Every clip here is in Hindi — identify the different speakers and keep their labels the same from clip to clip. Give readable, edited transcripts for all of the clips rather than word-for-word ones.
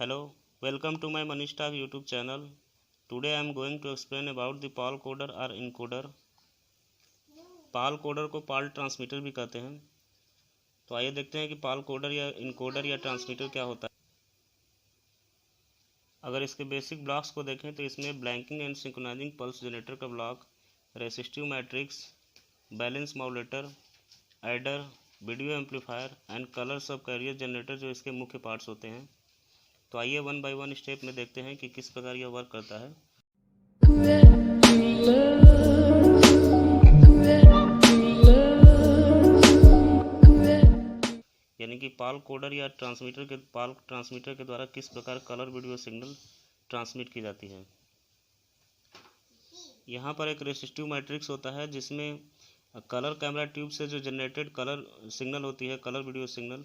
Speaker 1: Hello, welcome to my Manish Talk YouTube channel. Today I am going to explain about the PAL coder or encoder. PAL coder को PAL ट्रांसमीटर भी कहते हैं। तो आइए देखते हैं कि PAL कोडर या इनकोडर या ट्रांसमीटर क्या होता है। अगर इसके बेसिक ब्लॉक्स को देखें तो इसमें blanking and synchronising pulse generator का block, resistive matrix, balance modulator, adder, video amplifier and colour sub carrier generator जो इसके मुख्य पार्ट्स होते हैं। तो आइए वन बाय वन स्टेप में देखते हैं कि किस प्रकार यह वर्क करता है। यानी कि पाल ट्रांसमीटर के द्वारा किस प्रकार कलर वीडियो सिग्नल ट्रांसमिट की जाती है। यहाँ पर एक रेसिस्टिव मैट्रिक्स होता है जिसमें कलर कैमरा ट्यूब से जो जनरेटेड कलर सिग्नल होती है, कलर वीडियो सिग्नल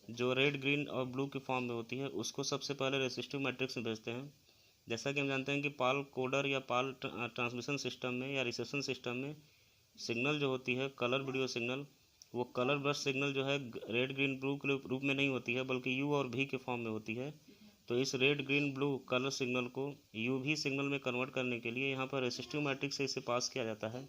Speaker 1: जो रेड, ग्रीन और ब्लू की फॉर्म में होती है, उसको सबसे पहले रेसिस्टिव मैट्रिक्स में भेजते हैं। जैसा कि हम जानते हैं कि पाल कोडर या पाल ट्रांसमिशन सिस्टम में या रिसेप्शन सिस्टम में सिग्नल जो होती है कलर वीडियो सिग्नल, वो कलर ब्रश सिग्नल जो है रेड, ग्रीन, ब्लू के रूप में नहीं होती है बल्कि यू और भी के फॉर्म में होती है। तो इस red, green, blue colour signal को यू भी सिग्नल में कन्वर्ट करने के लिए यहाँ पर रेसिस्टिव मैट्रिक्स से इसे पास किया जाता है।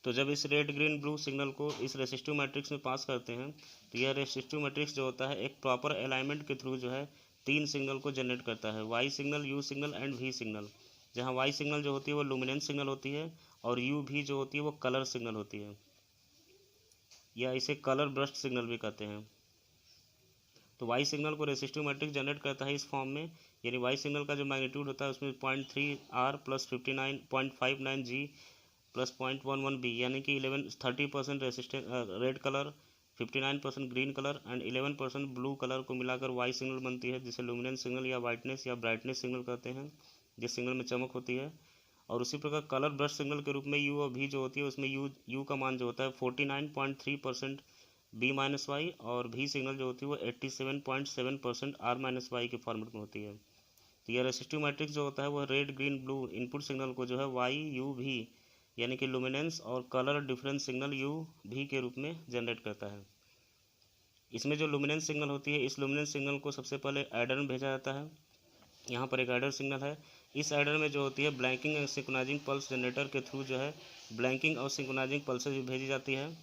Speaker 1: तो जब इस रेड, ग्रीन, ब्लू सिग्नल को इस रेसिस्टिव मैट्रिक्स में पास करते हैं तो यह रेसिस्टिव मैट्रिक्स जो होता है एक प्रॉपर अलाइनमेंट के थ्रू जो है तीन सिग्नल को जनरेट करता है, Y signal, U signal and V signal. जहाँ वाई सिग्नल जो होती है वो लुमिनेंस सिग्नल होती है और यू भी जो होती है वो कलर सिग्नल होती है, या इसे कलर ब्रस्ट सिग्नल भी कहते हैं। तो वाई सिग्नल को रेसिस्टिव मैट्रिक्स जनरेट करता है इस फॉर्म में, यानी वाई सिग्नल का जो मैग्नीट्यूड होता है उसमें 0.3R plus 0.59G plus 0.11B, यानी कि 30% resistance red colour, 59% green colour and 11% blue colour को मिलाकर वाई सिग्नल बनती है, जिसे लुमिनेंस सिग्नल या वाइटनेस या ब्राइटनेस सिग्नल कहते हैं, जिस सिग्नल में चमक होती है। और उसी प्रकार कलर ब्रश सिग्नल के रूप में यू और भी जो होती है उसमें यू का मान जो होता है 49.3% बी माइनस वाई और भी सिग्नल जो होती है वो 87.7% आर माइनस वाई के फॉर्मेट में होती है। तो यह रेसिस्टिव मैट्रिक्स जो होता है वो red, green, blue input signal को जो है वाई, यू, भी यानी कि लुमिनेंस और कलर डिफरेंस सिग्नल यू भी के रूप में जनरेट करता है। इसमें जो लुमिनेंस सिग्नल होती है, इस लुमिनेंस सिग्नल को सबसे पहले एडर में भेजा जाता है। यहाँ पर एक एडर सिग्नल है। इस एडर में जो होती है blanking and synchronising pulse generator के थ्रू जो है ब्लैंकिंग और सिंक्रोनाइजिंग पल्सेज भी भेजी जाती है,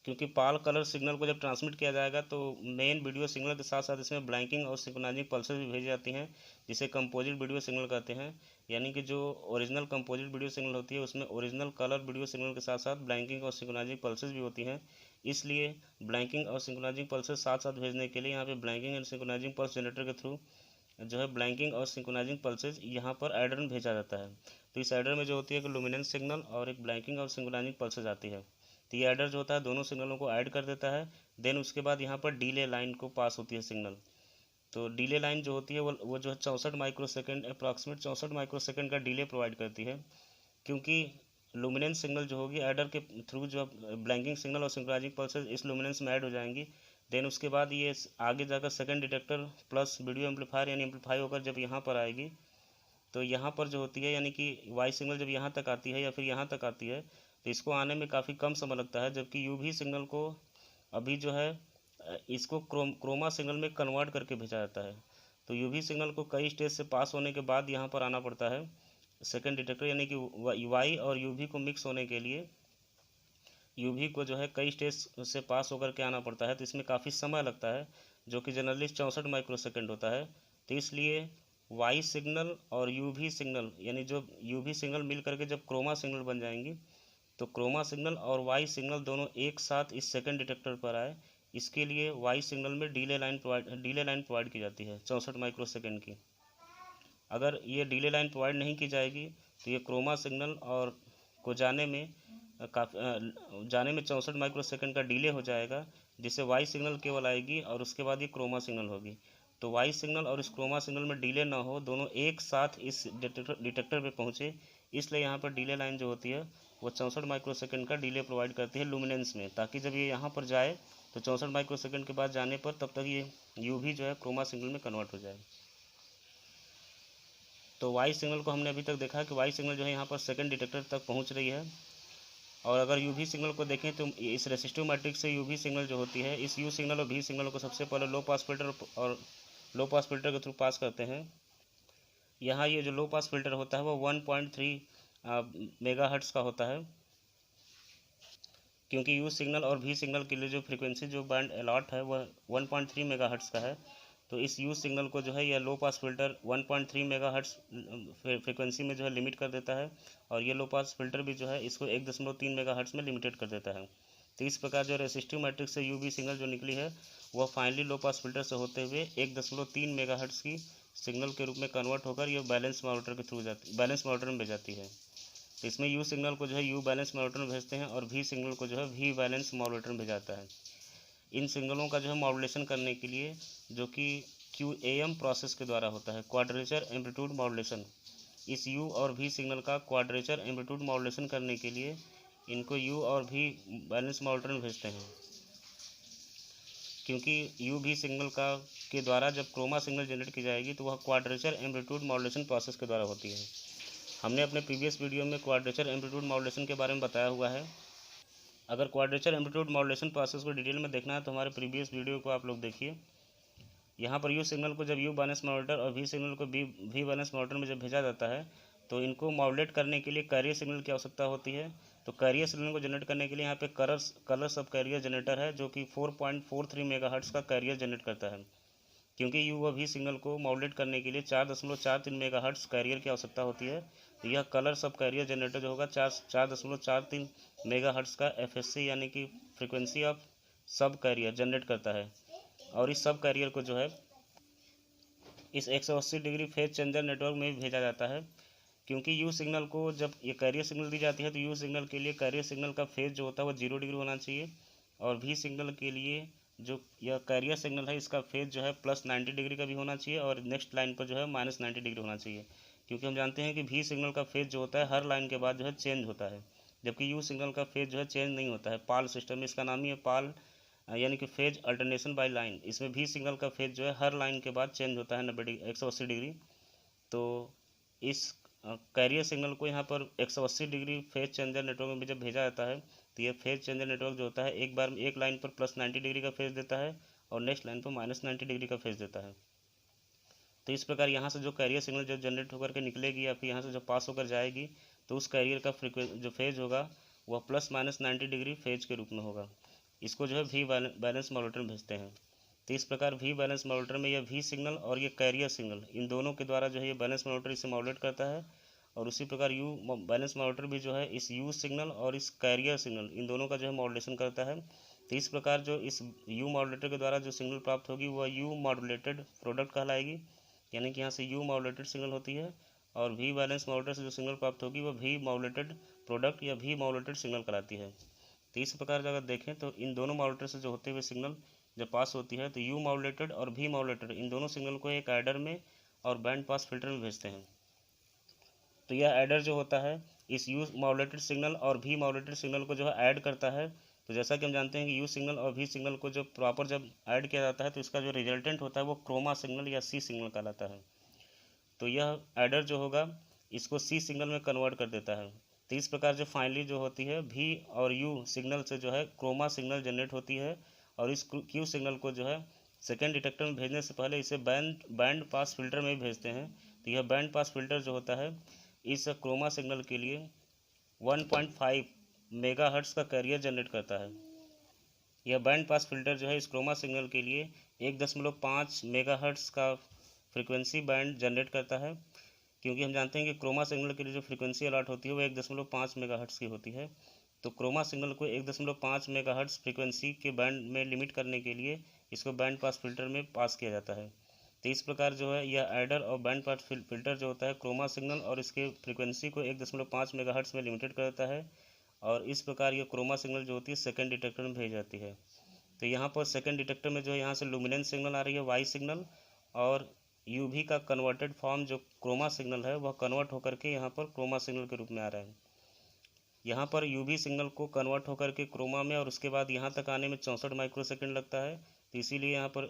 Speaker 1: क्योंकि पाल कलर सिग्नल को जब ट्रांसमिट किया जाएगा तो मेन वीडियो सिग्नल के साथ साथ इसमें ब्लैंकिंग और सिंक्रोनाइजिंग पल्सेस भी भेजी जाती हैं, जिसे कंपोजिट वीडियो सिग्नल कहते हैं। यानी कि जो ओरिजिनल कंपोजिट वीडियो सिग्नल होती है उसमें ओरिजिनल कलर वीडियो सिग्नल के साथ साथ ब्लैंकिंग और सिंक्रोनाइजिंग पल्सेस भी होती हैं। इसलिए ब्लैंकिंग और सिंक्रोनाइजिंग पल्सेस साथ साथ भेजने के लिए यहाँ पे blanking and synchronising pulse generator के थ्रू जो है ब्लैंकिंग और सिंक्रोनाइजिंग पल्सेज यहाँ पर एडर में भेजा जाता है। तो इस एडर में जो होती है कि लुमिनेंस सिग्नल और एक ब्लैंकिंग और सिंक्रोनाइजिंग पल्सेज आती है। तो ये एडर जो होता है दोनों सिग्नलों को ऐड कर देता है। देन उसके बाद यहाँ पर डीले लाइन को पास होती है सिग्नल। तो डीले लाइन जो होती है वो जो है 64 माइक्रोसेकंड, अप्रॉक्सीमेट 64 माइक्रोसेकंड का डीले प्रोवाइड करती है, क्योंकि लुमिनेंस सिग्नल जो होगी एडर के थ्रू जो ब्लैंकिंग सिग्नल और सिंक्रोनाइजिंग पल्सेज इस लुमिनेंस में ऐड हो जाएंगी। देन उसके बाद ये आगे जाकर second detector plus video amplifier यानी एम्पलीफाई होकर जब यहाँ पर आएगी तो यहाँ पर जो होती है यानी कि वाई सिग्नल जब यहाँ तक आती है या फिर यहाँ तक आती है तो इसको आने में काफ़ी कम समय लगता है, जबकि यू भी सिग्नल को अभी जो है इसको क्रोमा सिग्नल में कन्वर्ट करके भेजा जाता है। तो यू भी सिग्नल को कई स्टेज से पास होने के बाद यहाँ पर आना पड़ता है सेकंड डिटेक्टर, यानी कि वाई और यू भी को मिक्स होने के लिए यू भी को जो है कई स्टेज से पास होकर के आना पड़ता है। तो इसमें काफ़ी समय लगता है जो कि जनरली 64 माइक्रोसेकंड होता है। तो इसलिए वाई सिग्नल और यू भी सिग्नल यानी जो यू भी सिग्नल मिल करके जब क्रोमा सिग्नल बन जाएंगी तो क्रोमा सिग्नल और वाई सिग्नल दोनों एक साथ इस सेकंड डिटेक्टर पर आए, इसके लिए वाई सिग्नल में डीले लाइन प्रोवाइड की जाती है 64 माइक्रोसेकंड की। अगर ये डीले लाइन प्रोवाइड नहीं की जाएगी तो ये क्रोमा सिग्नल और को जाने में 64 माइक्रोसेकंड का डिले हो जाएगा, जिससे वाई सिग्नल केवल आएगी और उसके बाद ये क्रोमा सिग्नल होगी। तो वाई सिग्नल और इस क्रोमा सिग्नल में डिले ना हो, दोनों एक साथ इस डिटेक्टर पे पहुँचे, इसलिए यहाँ पर डिले लाइन जो होती है वो 64 माइक्रोसेकंड का डिले प्रोवाइड करती है लुमिनेंस में, ताकि जब ये यहाँ पर जाए तो 64 माइक्रोसेकंड के बाद जाने पर तब तक ये यू भी जो है क्रोमा सिग्नल में कन्वर्ट हो जाए। तो वाई सिग्नल को हमने अभी तक देखा कि वाई सिग्नल जो है यहाँ पर सेकंड डिटेक्टर तक पहुँच रही है। और अगर यूवी सिग्नल को देखें तो इस रेसिस्टिव मैट्रिक्स से यूवी सिग्नल जो होती है, इस यू सिग्नल और भी सिग्नल को सबसे पहले लो पास फिल्टर और लो पास फिल्टर के थ्रू पास करते हैं। यहाँ ये जो लो पास फिल्टर होता है वो 1.3 मेगाहर्ट्ज़ का होता है, क्योंकि यू सिग्नल और भी सिग्नल के लिए जो फ्रीक्वेंसी जो बैंड अलॉट है वह 1.3 मेगाहर्ट्ज़ का है। तो इस यू सिग्नल को जो है यह लो पास फिल्टर 1.3 मेगाहर्ट्ज़ फ्रीक्वेंसी में जो है लिमिट कर देता है, और ये लो पास फिल्टर भी जो है इसको 1.3 मेगाहर्ट्ज़ में लिमिटेड कर देता है। तो इस प्रकार जो रेसिस्टिव मैट्रिक्स से यू बी सिग्नल जो निकली है वह फाइनली लो पास फिल्टर से होते हुए 1.3 मेगाहर्ट्ज़ की सिग्नल के रूप में कन्वर्ट होकर यह बैलेंस मॉडरेटर के थ्रू बैलेंस मॉडरेटर में भेज जाती है। तो इसमें यू सिग्नल को जो है यू बैलेंस मॉडरेटर में भेजते हैं और भी सिग्नल को जो है भी बैलेंस मॉडरेटर में भेजाता है। इन सिग्नलों का जो है मॉडुलेशन करने के लिए, जो कि QAM प्रोसेस के द्वारा होता है, क्वाड्रेचर एम्पलीट्यूड मॉडुलेशन, इस यू और भी सिग्नल का क्वाड्रेचर एम्पलीट्यूड मॉडुलेशन करने के लिए इनको यू और भी बैलेंस मॉडरेटर में भेजते हैं, क्योंकि यू भी सिग्नल का के द्वारा जब क्रोमा सिग्नल जनरेट की जाएगी तो वह क्वाड्रेचर एम्पलीट्यूड मॉडुलेशन प्रोसेस के द्वारा होती है। हमने अपने प्रीवियस वीडियो में क्वाड्रेचर एम्पलीट्यूड मॉडुलेशन के बारे में बताया हुआ है। अगर क्वाड्रेचर एम्पलीट्यूड मॉडुलेशन प्रोसेस को डिटेल में देखना है तो हमारे प्रीवियस वीडियो को आप लोग देखिए। यहाँ पर यू सिग्नल को जब यू बैलेंस मॉडरेटर और भी सिग्नल को भी बैलेंस मॉडरेटर में जब भेजा जाता है तो इनको मॉडुलेट करने के लिए कैरियर सिग्नल की आवश्यकता होती है। तो कैरियर सिग्नल को जनरेट करने के लिए यहाँ पे कलर सब कैरियर जनरेटर है, जो कि 4.43 मेगाहर्ट्ज़ का कैरियर जनरेट करता है। क्योंकि यू व भी सिग्नल को मॉडुलेट करने के लिए 4.43 मेगाहर्ट्ज़ कैरियर की आवश्यकता होती है, तो यह कलर सब कैरियर जनरेटर जो होगा 4.43 मेगाहर्ट्ज़ का FSC यानी कि फ्रीक्वेंसी ऑफ सब कैरियर जनरेट करता है। और इस सब कैरियर को जो है इस 180 डिग्री फेज चेंजर नेटवर्क में भी भेजा जाता है। क्योंकि यू सिग्नल को जब ये कैरियर सिग्नल दी जाती है तो यू सिग्नल के लिए कैरियर सिग्नल का फेज जो होता है वो 0 डिग्री होना चाहिए, और भी सिग्नल के लिए जो यह कैरियर सिग्नल है इसका फेज जो है +90 डिग्री का भी होना चाहिए, और नेक्स्ट लाइन पर जो है -90 डिग्री होना चाहिए। क्योंकि हम जानते हैं कि भी सिग्नल का फेज जो होता है हर लाइन के बाद जो है चेंज होता है, जबकि यू सिग्नल का फेज जो है चेंज नहीं होता है। पाल सिस्टम में इसका नाम ही है पाल, यानी कि फेज अल्टरनेशन बाय लाइन। इसमें भी सिग्नल का फेज जो है हर लाइन के बाद चेंज होता है 180 डिग्री। तो इस कैरियर सिग्नल को यहाँ पर 180 डिग्री फेज चेंजर नेटवर्क में जब भेजा जाता है तो ये फेज चेंजर नेटवर्क जो होता है एक बार में एक लाइन पर +90 डिग्री का फेज देता है और नेक्स्ट लाइन पर -90 डिग्री का फेज देता है। तो इस प्रकार यहाँ से जो कैरियर सिग्नल जब जनरेट होकर के निकलेगी या फिर यहाँ से जब पास होकर जाएगी तो उस कैरियर का जो फेज होगा वह +-90 डिग्री फेज के रूप में होगा। इसको जो है भी बैलेंस मॉडरेटर में भेजते हैं। तो इस प्रकार भी बैलेंस मॉडरेटर में यह भी सिग्नल और ये कैरियर सिग्नल इन दोनों के द्वारा जो है ये बैलेंस मॉडरेटर इसे मॉडुलेट करता है, और उसी प्रकार यू बैलेंस मॉडरेटर भी जो है इस यू सिग्नल और इस कैरियर सिग्नल इन दोनों का जो है मॉडुलेशन करता है। तो इस प्रकार जो इस यू मॉडुलेटर के द्वारा जो सिग्नल प्राप्त होगी वह यू मॉडुलेटेड प्रोडक्ट कहलाएगी, यानी कि यहाँ से यू मॉडुलेटेड सिग्नल होती है, और भी बैलेंस मॉडरेटर से जो सिग्नल प्राप्त होगी वह भी मॉडुलेटेड प्रोडक्ट या भी मॉडुलेटेड सिग्नल कहलाती है। तो इस प्रकार अगर देखें तो इन दोनों मॉडुलेटर से जो होते हुए सिग्नल जब पास होती है तो यू मॉडुलेटेड और भी मॉडुलेटेड इन दोनों सिग्नल को एक एडर में और बैंड पास फिल्टर में भेजते हैं। तो यह एडर जो होता है इस यू मॉडुलेटेड सिग्नल और भी मॉडुलेटेड सिग्नल को जो है ऐड करता है। तो जैसा कि हम जानते हैं कि यू सिग्नल और भी सिग्नल को जब प्रॉपर जब ऐड किया जाता है तो इसका जो रिजल्टेंट होता है वो क्रोमा सिग्नल या सी सिग्नल कहलाता है। तो यह एडर जो होगा इसको सी सिग्नल में कन्वर्ट कर देता है। तो इस प्रकार जो फाइनली जो होती है भी और यू सिग्नल से जो है क्रोमा सिग्नल जनरेट होती है, और इस क्यू सिग्नल को जो है सेकेंड डिटेक्टर में भेजने से पहले इसे बैंड पास फिल्टर में भेजते हैं। तो यह बैंड पास फिल्टर जो होता है इस क्रोमा सिग्नल के लिए 1.5 मेगाहर्ट्ज़ का कैरियर जनरेट करता है। यह बैंड पास फिल्टर जो है इस क्रोमा सिग्नल के लिए 1.5 मेगाहर्ट्ज़ का फ्रीक्वेंसी बैंड जनरेट करता है, क्योंकि हम जानते हैं कि क्रोमा सिग्नल के लिए जो फ्रीक्वेंसी अलॉट होती है वो 1.5 मेगाहर्ट्ज़ की होती है। तो क्रोमा सिग्नल को 1.5 मेगाहर्ट्ज़ फ्रीक्वेंसी के बैंड में लिमिट करने के लिए इसको बैंड पास फिल्टर में पास किया जाता है। तो इस प्रकार जो है यह एडर और बैंड पास फिल्टर जो होता है क्रोमा सिग्नल और इसके फ्रीक्वेंसी को 1.5 मेगाहर्ट्ज़ में लिमिटेड करता है, और इस प्रकार यह क्रोमा सिग्नल जो होती है सेकेंड डिटेक्टर में भेज जाती है। तो यहाँ पर सेकेंड डिटेक्टर में जो है यहाँ से लुमिनेंस सिग्नल आ रही है वाई सिग्नल, और यूवी का कन्वर्टेड फॉर्म जो क्रोमा सिग्नल है वह कन्वर्ट होकर के यहाँ पर क्रोमा सिग्नल के रूप में आ रहा है। यहाँ पर यूवी सिग्नल को कन्वर्ट होकर के क्रोमा में और उसके बाद यहाँ तक आने में 64 माइक्रोसेकंड लगता है। तो इसीलिए यहाँ पर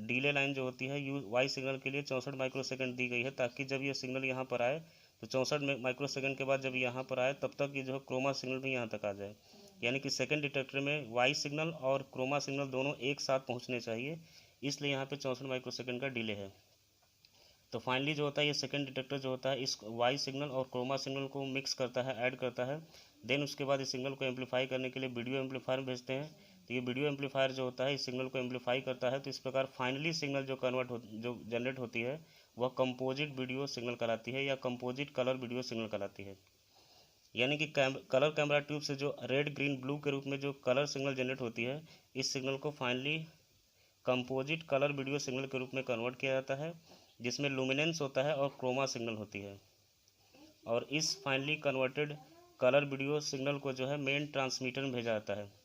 Speaker 1: डीले लाइन जो होती है वाई सिग्नल के लिए 64 माइक्रोसेकंड दी गई है, ताकि जब ये सिग्नल यहाँ पर आए तो 64 माइक्रोसेकंड के बाद जब यहाँ पर आए तब तक ये जो है क्रोमा सिग्नल भी यहाँ तक आ जाए, यानी कि सेकंड डिटेक्टर में वाई सिग्नल और क्रोमा सिग्नल दोनों एक साथ पहुँचने चाहिए, इसलिए यहाँ पे 64 माइक्रोसेकंड का डिले है। तो फाइनली जो होता है ये सेकंड डिटेक्टर जो होता है इस वाई सिग्नल और क्रोमा सिग्नल को मिक्स करता है, ऐड करता है। देन उसके बाद इस सिग्नल को एम्पलीफाई करने के लिए वीडियो एम्पलीफायर में भेजते हैं। तो ये वीडियो एम्पलीफायर जो होता है इस सिग्नल को एम्पलीफाई करता है। तो इस प्रकार फाइनली सिग्नल जो जो जनरेट होती है वह कंपोजिट वीडियो सिग्नल कहलाती है या कंपोजिट कलर वीडियो सिग्नल कहलाती है। यानी कि कलर कैमरा ट्यूब से जो रेड ग्रीन ब्लू के रूप में जो कलर सिग्नल जनरेट होती है, इस सिग्नल को finally composite colour video signal के रूप में कन्वर्ट किया जाता है, जिसमें लुमिनेंस होता है और क्रोमा सिग्नल होती है। और इस finally converted colour video signal को जो है मेन ट्रांसमीटर में भेजा जाता है।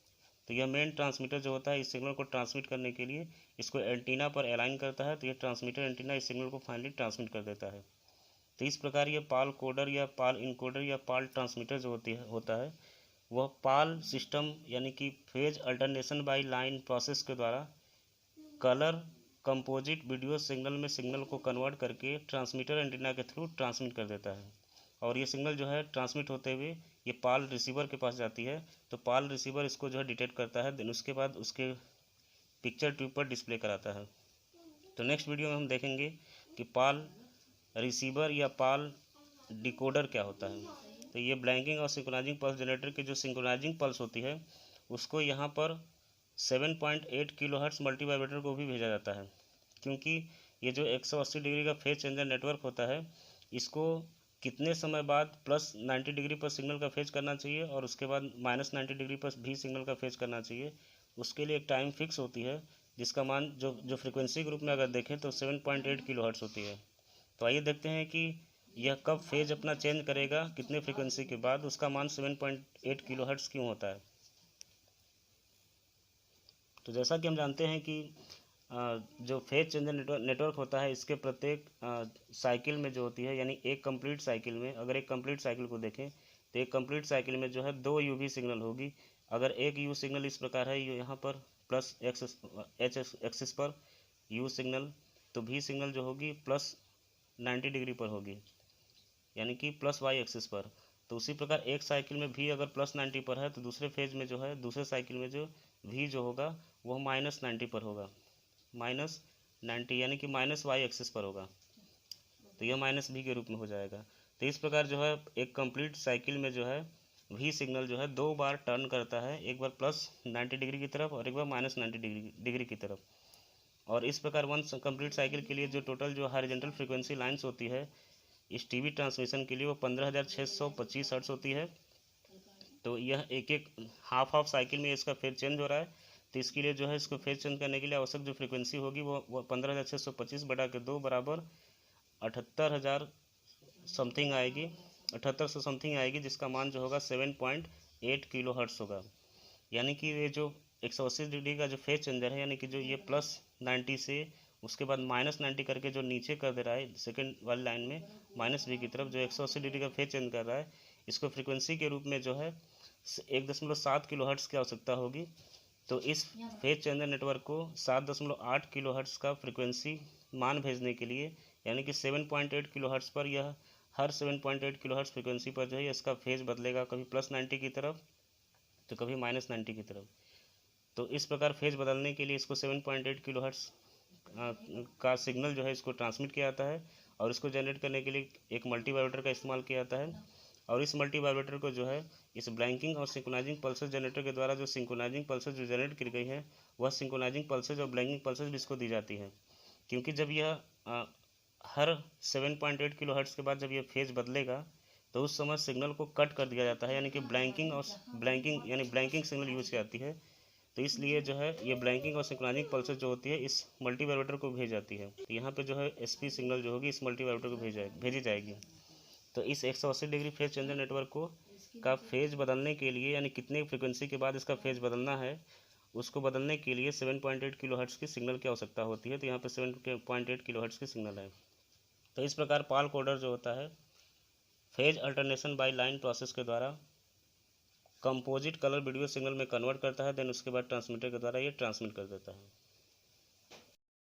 Speaker 1: तो यह मेन ट्रांसमीटर जो होता है इस सिग्नल को ट्रांसमिट करने के लिए इसको एंटीना पर अलाइन करता है। तो यह ट्रांसमीटर एंटीना इस सिग्नल को फाइनली ट्रांसमिट कर देता है। तो इस प्रकार ये पाल कोडर या पाल इनकोडर या पाल ट्रांसमीटर जो होता है वह पाल सिस्टम यानी कि phase alternation by line process के द्वारा कलर कंपोजिट वीडियो सिग्नल में सिग्नल को कन्वर्ट करके ट्रांसमीटर एंटीना के थ्रू ट्रांसमिट कर देता है। और ये सिग्नल जो है ट्रांसमिट होते हुए ये पाल रिसीवर के पास जाती है। तो पाल रिसीवर इसको जो है डिटेक्ट करता है, देन उसके बाद उसके पिक्चर ट्यूब पर डिस्प्ले कराता है। तो नेक्स्ट वीडियो में हम देखेंगे कि पाल रिसीवर या पाल डिकोडर क्या होता है। तो ये ब्लैंकिंग और सिंक्रोनाइजिंग पल्स जनरेटर की जो सिंक्रोनाइजिंग पल्स होती है उसको यहाँ पर 7.8 किलोहर्ट्ज़ मल्टीवाइब्रेटर को भी भेजा जाता है, क्योंकि ये जो 180 डिग्री का फेज चेंजर नेटवर्क होता है इसको कितने समय बाद प्लस 90 डिग्री पर सिग्नल का फेज करना चाहिए और उसके बाद माइनस 90 डिग्री पर भी सिग्नल का फेज करना चाहिए, उसके लिए एक टाइम फिक्स होती है जिसका मान जो फ्रिक्वेंसी ग्रुप में अगर देखें तो 7.8 किलोहर्ट्ज़ होती है। तो आइए देखते हैं कि यह कब फेज अपना चेंज करेगा, कितने फ्रिक्वेंसी के बाद, उसका मान 7.8 किलोहर्ट्ज़ क्यों होता है। तो जैसा कि हम जानते हैं कि जो फेज चेंजर नेटवर्क होता है इसके प्रत्येक साइकिल में जो होती है, यानी एक कंप्लीट साइकिल में अगर एक कंप्लीट साइकिल को देखें तो एक कंप्लीट साइकिल में जो है 2 यूवी सिग्नल होगी। अगर एक यू सिग्नल इस प्रकार है यहाँ पर प्लस एच एक्सिस पर यू सिग्नल, तो भी सिग्नल जो होगी प्लस 90 डिग्री पर होगी, यानी कि प्लस वाई एक्सिस पर। तो उसी प्रकार एक साइकिल में भी अगर प्लस 90 पर है तो दूसरे फेज में जो है दूसरे साइकिल में जो भी जो होगा वह माइनस 90 पर होगा, माइनस 90 यानी कि माइनस वाई एक्सिस पर होगा। तो यह माइनस भी के रूप में हो जाएगा। तो इस प्रकार जो है एक कंप्लीट साइकिल में जो है भी सिग्नल जो है 2 बार टर्न करता है, एक बार प्लस 90 डिग्री की तरफ और एक बार माइनस 90 डिग्री की तरफ। और इस प्रकार वन कंप्लीट साइकिल के लिए जो टोटल जो हॉरिजॉन्टल फ्रीक्वेंसी लाइन्स होती है इस टीवी ट्रांसमिशन के लिए वो 15,625 हर्ट्ज होती है। तो यह एक हाफ साइकिल में इसका फेज चेंज हो रहा है। तो इसके लिए जो है इसको फेज चेंज करने के लिए आवश्यक जो फ्रीक्वेंसी होगी वो 15,625 बटा के 2 बराबर 78,000 समथिंग आएगी, 7800 समथिंग आएगी, जिसका मान जो होगा 7.8 किलो हर्ट्स होगा। यानी कि ये जो 180 डिग्री का जो फेज चेंजर है, यानी कि जो ये प्लस 90 से उसके बाद माइनस 90 करके जो नीचे कर दे रहा है सेकेंड वाली लाइन में माइनस बी की तरफ, जो 180 डिग्री का फेज चेंज कर रहा है, इसको फ्रीक्वेंसी के रूप में जो है 1.7 किलो हर्ट्स की आवश्यकता होगी। तो इस फेज चेंजर नेटवर्क को 7.8 किलो हर्ट्स का फ्रीक्वेंसी मान भेजने के लिए, यानी कि 7.8 किलो हर्ट्स पर यह हर 7.8 किलो हर्ट्स फ्रीक्वेंसी पर जो है इसका फेज बदलेगा, कभी प्लस 90 की तरफ तो कभी माइनस 90 की तरफ। तो इस प्रकार फेज बदलने के लिए इसको 7.8 किलो हर्ट्स का सिग्नल जो है इसको ट्रांसमिट किया जाता है और इसको जनरेट करने के लिए एक मल्टीवाइब्रेटर का इस्तेमाल किया जाता है। और इस मल्टीवाइब्रेटर को जो है इस ब्लैंकिंग और सिंक्रोनाइजिंग पल्सेस जनरेटर के द्वारा जो सिंक्रोनाइजिंग पल्सेस जो जनरेट की गई है वह सिंक्रोनाइजिंग पल्सेस और ब्लैंकिंग पल्सेस भी इसको दी जाती है, क्योंकि जब यह हर 7.8 किलो हर्ट्स के बाद जब यह फेज बदलेगा तो उस समय सिग्नल को कट कर दिया जाता है, यानी कि ब्लैंकिंग सिग्नल यूज की जाती है। तो इसलिए जो है ये ब्लैंकिंग और सिंक्रोनाइजिंग पल्सेस जो होती है इस मल्टीवाइब्रेटर को भेज जाती है। तो यहाँ पे जो है एसपी सिग्नल जो होगी इस मल्टीवाइब्रेटर को भेजी जाएगी। तो इस 180 डिग्री फेज चेंजर नेटवर्क को का फेज बदलने के लिए, यानी कितने फ्रिक्वेंसी के बाद इसका फेज बदलना है, उसको बदलने के लिए 7.8 किलो हर्ट्स की सिग्नल की आवश्यकता होती है। तो यहाँ पे 7.8 किलो हर्ट्स की सिग्नल है। तो इस प्रकार पाल कोडर जो होता है phase alternation by line process के द्वारा कंपोजिट कलर वीडियो सिग्नल में कन्वर्ट करता है, देन उसके बाद ट्रांसमीटर के द्वारा ये ट्रांसमिट कर देता है।